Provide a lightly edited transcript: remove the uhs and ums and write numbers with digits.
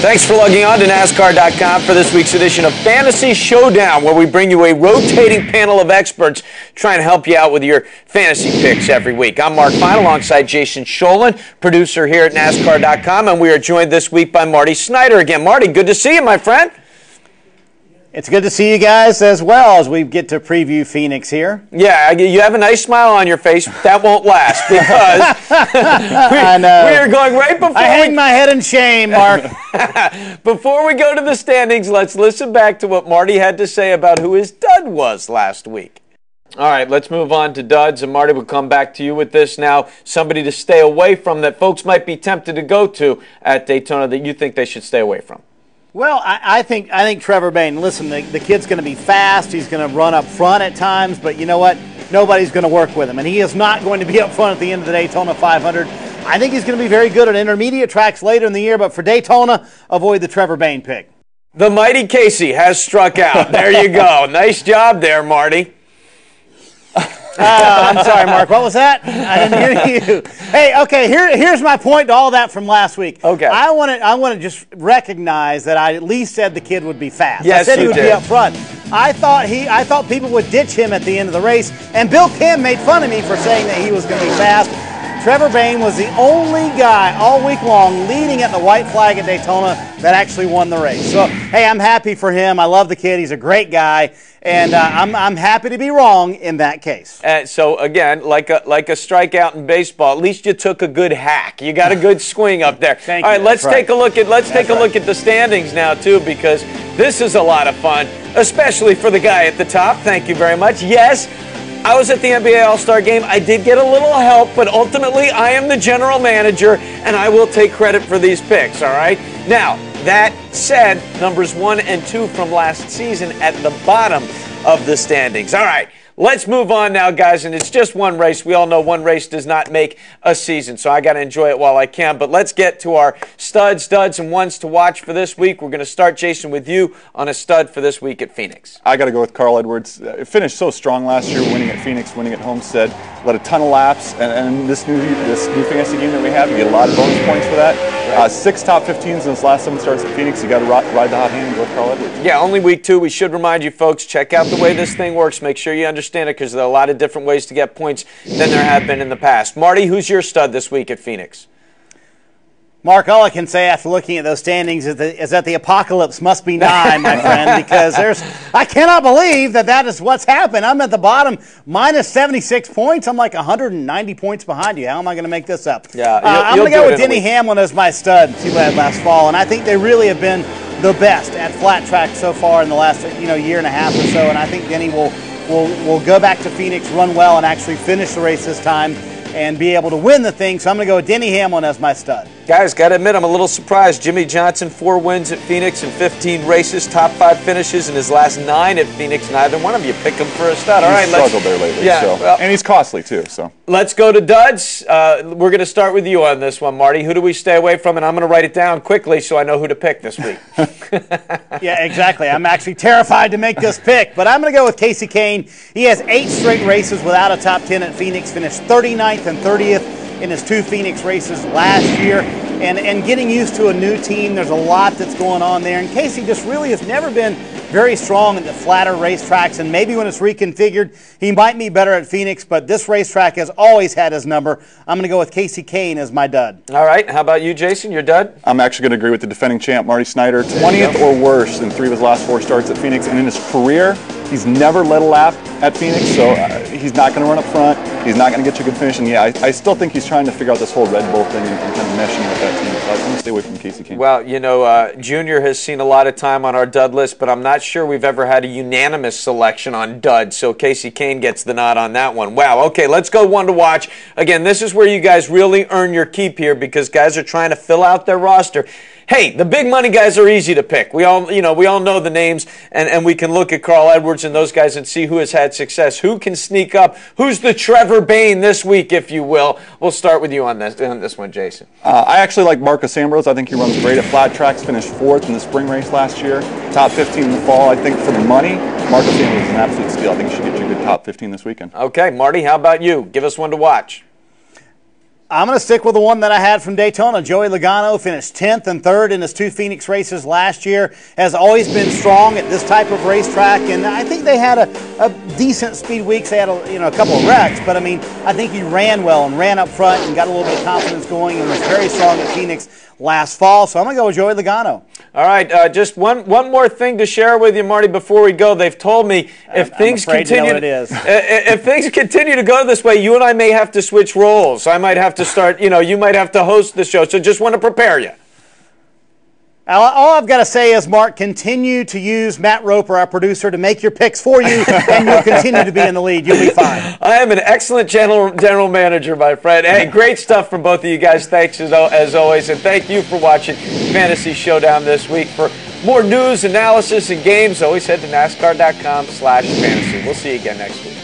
Thanks for logging on to NASCAR.com for this week's edition of Fantasy Showdown, where we bring you a rotating panel of experts trying to help you out with your fantasy picks every week. I'm Mark Fine alongside Jason Sholin, producer here at NASCAR.com, and we are joined this week by Marty Snyder again. Marty, good to see you, my friend. It's good to see you guys as well as we get to preview Phoenix here. Yeah, you have a nice smile on your face. That won't last because we are going right before I hang my head in shame, Mark. Before we go to the standings, let's listen back to what Marty had to say about who his dud was last week. All right, let's move on to duds, and Marty will come back to you with this now. Somebody to stay away from that folks might be tempted to go to at Daytona that you think they should stay away from. Well, I think Trevor Bayne. Listen, the kid's going to be fast. He's going to run up front at times, but you know what? Nobody's going to work with him, and he is not going to be up front at the end of the Daytona 500. I think he's going to be very good at intermediate tracks later in the year, but for Daytona, avoid the Trevor Bayne pick. The mighty Casey has struck out. There you go. Nice job there, Marty. I'm sorry, Mark. What was that? I didn't hear you. Hey, okay. Here's my point to all that from last week. Okay. I want to just recognize that I at least said the kid would be fast. Yes, I said he you would did. be up front. I thought people would ditch him at the end of the race, and Bill Kim made fun of me for saying that he was going to be fast. Trevor Bayne was the only guy all week long leading at the white flag at Daytona that actually won the race. So, hey, I'm happy for him. I love the kid. He's a great guy. And I'm happy to be wrong in that case. So again, like a strikeout in baseball, at least you took a good hack. You got a good swing up there. Thank All you. right, let's take a look at the standings now too, because this is a lot of fun, especially for the guy at the top. Thank you very much. Yes, I was at the NBA All-Star Game. I did get a little help, but ultimately I am the general manager, and I will take credit for these picks. All right. Now, that said, numbers 1 and 2 from last season at the bottom of the standings. All right, let's move on now, guys, and it's just one race. We all know one race does not make a season, so I got to enjoy it while I can. But let's get to our studs, duds, and ones to watch for this week. We're going to start, Jason, with you on a stud for this week at Phoenix. I got to go with Carl Edwards. It finished so strong last year, winning at Phoenix, winning at Homestead. Led a ton of laps, and this new fantasy game that we have, you get a lot of bonus points for that. 6 top 15s in his last 7 starts at Phoenix. You got to ride the hot hand and go with Carl Edwards. Yeah, only week 2. We should remind you folks, check out the way this thing works. Make sure you understand it, because there are a lot of different ways to get points than there have been in the past. Marty, who's your stud this week at Phoenix? Mark, all I can say after looking at those standings is that the apocalypse must be nigh, my friend, because I cannot believe that is what's happened. I'm at the bottom, minus 76 points. I'm like 190 points behind you. How am I going to make this up? Yeah, I'm going to go with Denny Hamlin as my stud. See what I had last fall, and I think they really have been the best at flat track so far in the last year and a half or so. And I think Denny will go back to Phoenix, run well, and actually finish the race this time and be able to win the thing. So I'm going to go with Denny Hamlin as my stud. Guys, got to admit, I'm a little surprised. Jimmy Johnson, 4 wins at Phoenix in 15 races, top 5 finishes in his last 9 at Phoenix. Neither one of you pick him for a stud. All right, he's struggled there lately. Yeah, so. well, and he's costly too. So let's go to duds. We're going to start with you on this one, Marty. Who do we stay away from? And I'm going to write it down quickly so I know who to pick this week. Yeah, exactly. I'm actually terrified to make this pick, but I'm going to go with Kasey Kahne. He has 8 straight races without a top 10 at Phoenix, finished 39th and 30th in his 2 Phoenix races last year. And getting used to a new team, there's a lot that's going on there. And Kasey just really has never been very strong at the flatter racetracks, and maybe when it's reconfigured, he might be better at Phoenix, but this racetrack has always had his number. I'm going to go with Kasey Kahne as my dud. All right, how about you, Jason, your dud? I'm actually going to agree with the defending champ, Marty Snyder. 20th or worse in 3 of his last 4 starts at Phoenix, and in his career, he's never led a lap at Phoenix, so he's not going to run up front. He's not going to get you a good finish, and yeah, I still think he's trying to figure out this whole Red Bull thing and kind of meshing with that team, so I'm going to stay away from Kasey Kahne. Well, you know, Junior has seen a lot of time on our dud list, but I'm not sure we've ever had a unanimous selection on dud, so Kasey Kahne gets the nod on that one. Wow, okay, let's go one to watch. Again, this is where you guys really earn your keep here, because guys are trying to fill out their roster. Hey, the big money guys are easy to pick. We all know the names, and we can look at Carl Edwards and those guys and see who has had success, who can sneak up, who's the Trevor Bayne this week, if you will. We'll start with you on this one, Jason. I actually like Marcus Ambrose. I think he runs great at flat tracks, finished 4th in the spring race last year, top 15 in the fall. I think for the money, Marcus Ambrose is an absolute steal. I think he should get you a good top 15 this weekend. Okay, Marty, how about you? Give us one to watch. I'm going to stick with the one that I had from Daytona. Joey Logano finished 10th and 3rd in his 2 Phoenix races last year. Has always been strong at this type of racetrack, and I think they had a decent speed weeks. They had a couple of wrecks, but I mean, I think he ran well and ran up front and got a little bit of confidence going and was very strong at Phoenix last fall. So I'm going to go with Joey Logano. All right, just one more thing to share with you, Marty, before we go. They've told me if things continue, if things continue to go this way, you and I may have to switch roles. I might have to start. You might have to host the show. So just want to prepare you. All I've got to say is, Mark, continue to use Matt Roper, our producer, to make your picks for you, and you'll continue to be in the lead. You'll be fine. I am an excellent general manager, my friend. Hey, great stuff from both of you guys. Thanks as always, and thank you for watching Fantasy Showdown this week. For more news, analysis, and games, always head to NASCAR.com/fantasy. We'll see you again next week.